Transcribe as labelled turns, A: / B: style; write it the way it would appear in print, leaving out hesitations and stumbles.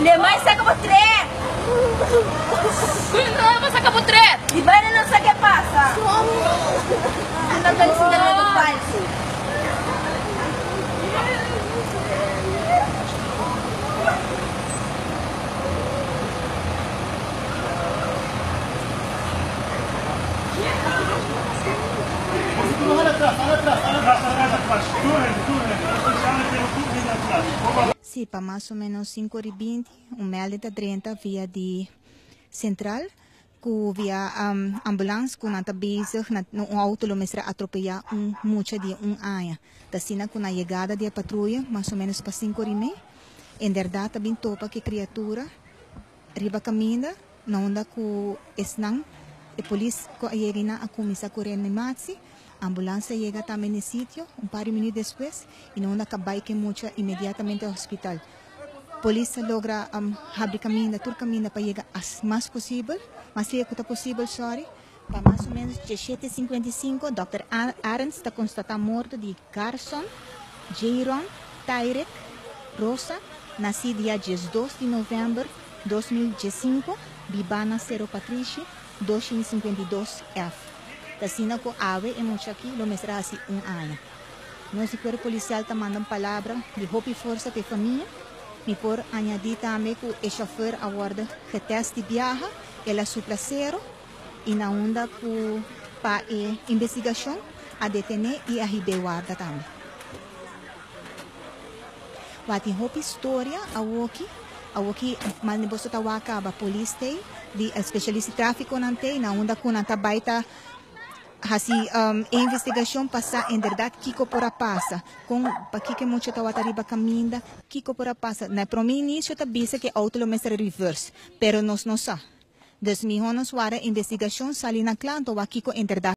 A: Le mai saca por tres.
B: No, vas a por tres.
A: Y van a no sé qué pasa. Una felicidad de falso.
C: Sí, para más o menos 5h20, melding da 30 via de central, que via ambulância, que não está bezig, auto lo mesra atropellar mucha de año. Da sina com a chegada da patrulha, mais ou menos para 5h30, em verdade também topa que criatura, riba caminha, não anda com esnang, a polícia chega a começar a correr na matzi, a ambulância chega também no sítio, par de minutos depois, e não anda com bike mucho imediatamente ao hospital. A polícia logra abrir caminho, todo caminho para chegar o mais possível, mais rápido possível, para mais ou menos 17h55, Dr. Arens está constatado morto de Garson, Jairon, Tyrek, Rosa, nascido dia 12 de novembro de 2015, Bibana Cerro Patricia, 252F. Tasina ko ave e mucho aqui, lo mesra assim ano. Nosso corpo policial está mandando palavra de hope e força para a família. E por añadir também que o chofer aguarda que teste de viagem, ela suplacero e na onda para a investigação, a detener e a guarda também. Wati hope história a woki mas ne bosta waka ba police de especialista tráfico nante na onda com nanta baita hasi investigação passa em verdade kiko por a passa com pa kike mucho tawata riba caminda kiko por a passa na promi início ta bisa que auto lo mestre reverse pero nos não sa des mi honos wara investigação sali na clanto wa kiko em verdade